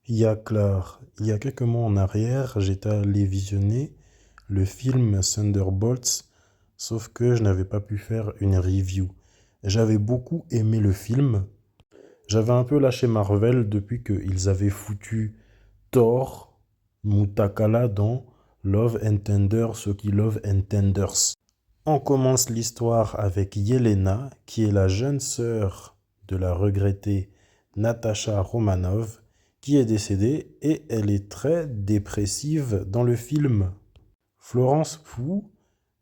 Il y a quelques mois en arrière, j'étais allé visionner le film Thunderbolts, sauf que je n'avais pas pu faire une review. J'avais beaucoup aimé le film. J'avais un peu lâché Marvel depuis qu'ils avaient foutu Thor, Mutakala dans Love and Thunder, ceux qui Love and Thunders. On commence l'histoire avec Yelena, qui est la jeune sœur de la regrettée Natasha Romanoff, qui est décédée et elle est très dépressive dans le film. Florence Pugh,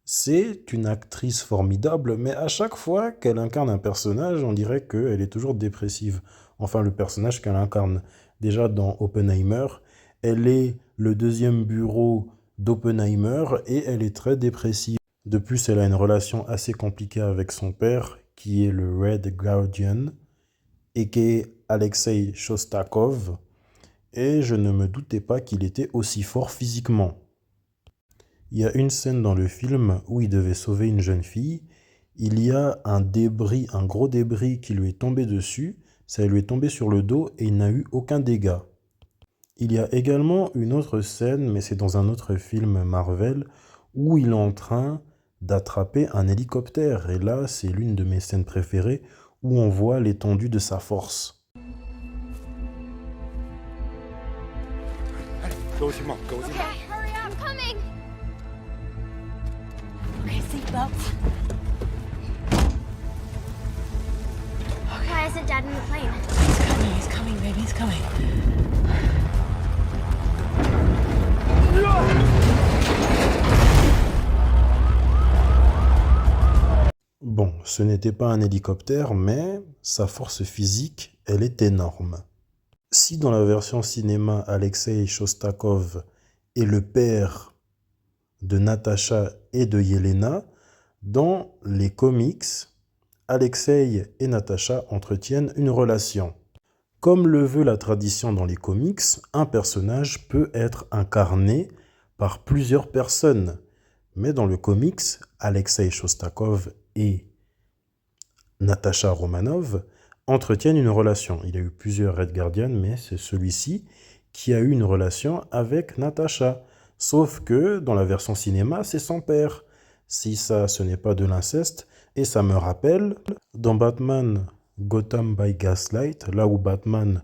c'est une actrice formidable, mais à chaque fois qu'elle incarne un personnage, on dirait qu'elle est toujours dépressive. Enfin, le personnage qu'elle incarne. Déjà dans Oppenheimer, elle est le deuxième bureau d'Oppenheimer et elle est très dépressive. De plus, elle a une relation assez compliquée avec son père, qui est le Red Guardian, et qui est Alexei Shostakov, et je ne me doutais pas qu'il était aussi fort physiquement. Il y a une scène dans le film où il devait sauver une jeune fille. Il y a un débris, un gros débris qui lui est tombé dessus. Ça lui est tombé sur le dos et il n'a eu aucun dégât. Il y a également une autre scène, mais c'est dans un autre film Marvel, où il est en train d'attraper un hélicoptère. Et là, c'est l'une de mes scènes préférées, où on voit l'étendue de sa force. Okay, hurry up. I'm coming. Okay, seatbelts. Why isn't Dad in the plane? He's coming, baby, he's coming. Bon, ce n'était pas un hélicoptère, mais sa force physique, elle est énorme. Si dans la version cinéma, Alexei Shostakov est le père de Natasha et de Yelena, dans les comics, Alexei et Natasha entretiennent une relation. Comme le veut la tradition dans les comics, un personnage peut être incarné par plusieurs personnes. Mais dans le comics, Alexei Shostakov et Natasha Romanoff entretiennent une relation. Il y a eu plusieurs Red Guardian, mais c'est celui-ci qui a eu une relation avec Natasha. Sauf que dans la version cinéma, c'est son père. Si ça, ce n'est pas de l'inceste. Et ça me rappelle, dans Batman Gotham by Gaslight, là où Batman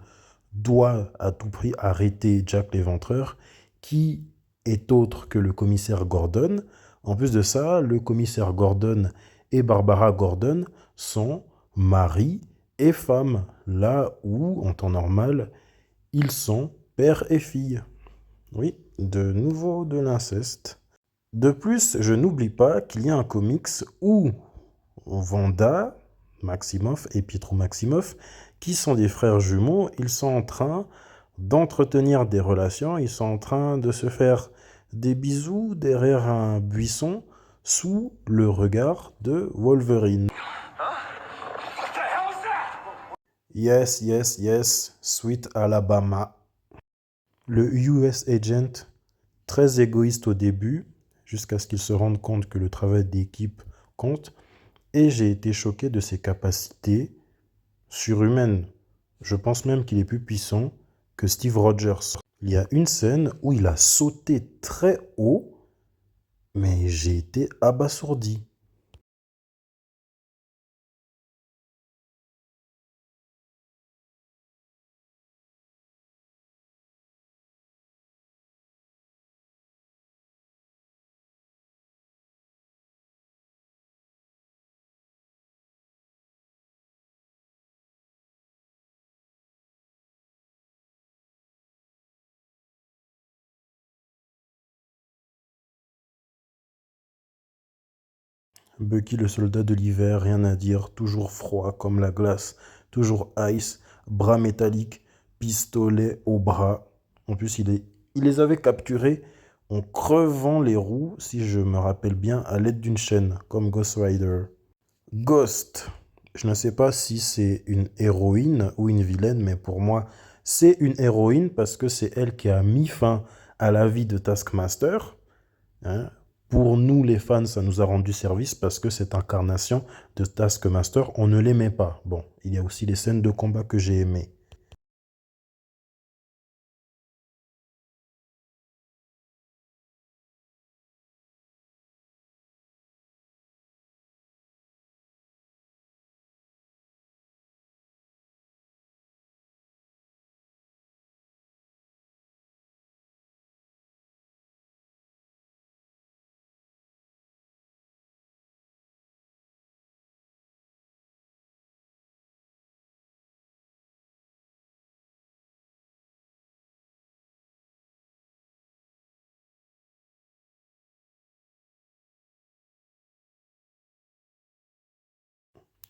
doit à tout prix arrêter Jack l'Éventreur, qui est autre que le commissaire Gordon. En plus de ça, le commissaire Gordon et Barbara Gordon sont mari et femme, là où, en temps normal, ils sont père et fille. Oui, de nouveau de l'inceste. De plus, je n'oublie pas qu'il y a un comics où Wanda Maximoff et Pietro Maximoff, qui sont des frères jumeaux, ils sont en train d'entretenir des relations, ils sont en train de se faire des bisous derrière un buisson sous le regard de Wolverine. Yes, yes, yes, Sweet Alabama. Le US Agent, très égoïste au début, jusqu'à ce qu'il se rende compte que le travail d'équipe compte, et j'ai été choqué de ses capacités surhumaines. Je pense même qu'il est plus puissant que Steve Rogers. Il y a une scène où il a sauté très haut, mais j'ai été abasourdi. Bucky le soldat de l'hiver, rien à dire, toujours froid comme la glace, toujours ice, bras métalliques, pistolet au bras. En plus, il les avait capturés en crevant les roues, si je me rappelle bien, à l'aide d'une chaîne, comme Ghost Rider. Ghost, je ne sais pas si c'est une héroïne ou une vilaine, mais pour moi, c'est une héroïne parce que c'est elle qui a mis fin à la vie de Taskmaster. Hein. Pour nous, les fans, ça nous a rendu service parce que cette incarnation de Taskmaster, on ne l'aimait pas. Bon, il y a aussi les scènes de combat que j'ai aimées.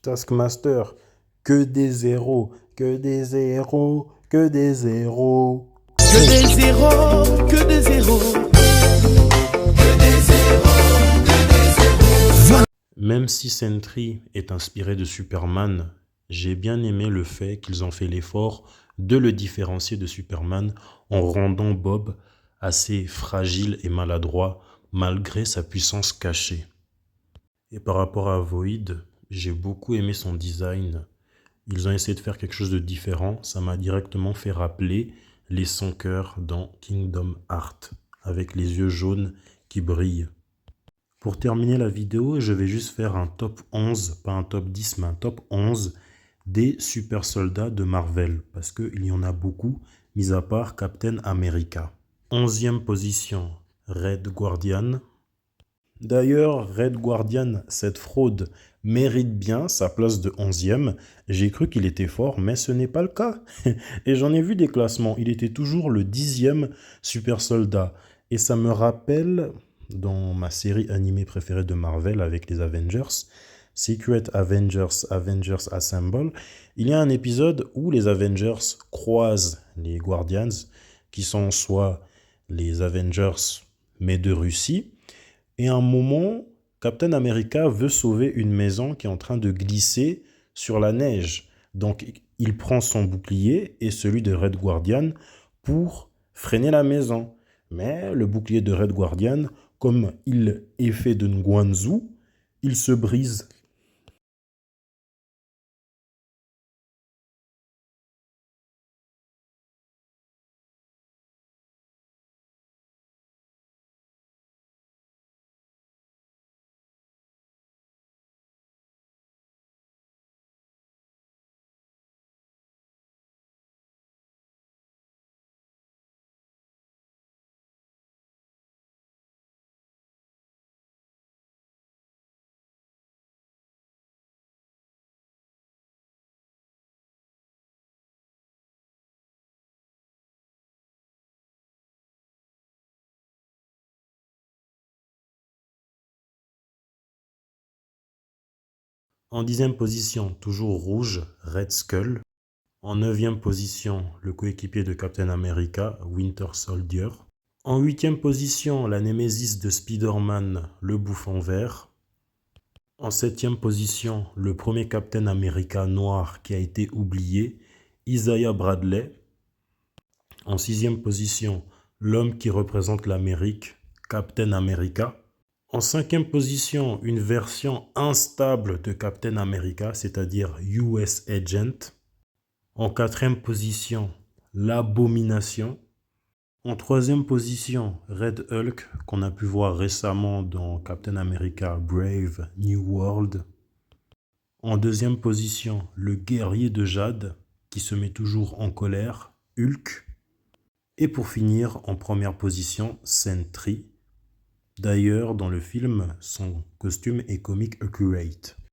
Taskmaster, que des zéros, que des zéros, que des zéros. Que des zéros, que des zéros. Même si Sentry est inspiré de Superman, j'ai bien aimé le fait qu'ils ont fait l'effort de le différencier de Superman en rendant Bob assez fragile et maladroit malgré sa puissance cachée. Et par rapport à Void, j'ai beaucoup aimé son design. Ils ont essayé de faire quelque chose de différent. Ça m'a directement fait rappeler les Sons-Cœurs dans Kingdom Hearts, avec les yeux jaunes qui brillent. Pour terminer la vidéo, je vais juste faire un top 11, pas un top 10, mais un top 11 des super soldats de Marvel, parce qu'il y en a beaucoup, mis à part Captain America. 11e position, Red Guardian. D'ailleurs, Red Guardian, cette fraude, mérite bien sa place de 11e. J'ai cru qu'il était fort, mais ce n'est pas le cas. Et j'en ai vu des classements, il était toujours le 10e super soldat. Et ça me rappelle, dans ma série animée préférée de Marvel avec les Avengers, Secret Avengers, Avengers Assemble, il y a un épisode où les Avengers croisent les Guardians, qui sont soit les Avengers, mais de Russie. Et à un moment, Captain America veut sauver une maison qui est en train de glisser sur la neige. Donc, il prend son bouclier et celui de Red Guardian pour freiner la maison. Mais le bouclier de Red Guardian, comme il est fait de Nguanzu, il se brise. En 10e position, toujours rouge, Red Skull. En 9e position, le coéquipier de Captain America, Winter Soldier. En 8e position, la némésis de Spider-Man, le bouffon vert. En 7e position, le premier Captain America noir qui a été oublié, Isaiah Bradley. En 6e position, l'homme qui représente l'Amérique, Captain America. En 5e position, une version instable de Captain America, c'est-à-dire US Agent. En 4e position, l'Abomination. En 3e position, Red Hulk, qu'on a pu voir récemment dans Captain America Brave New World. En 2e position, le guerrier de Jade, qui se met toujours en colère, Hulk. Et pour finir, en première position, Sentry. D'ailleurs, dans le film, son costume est comic accurate.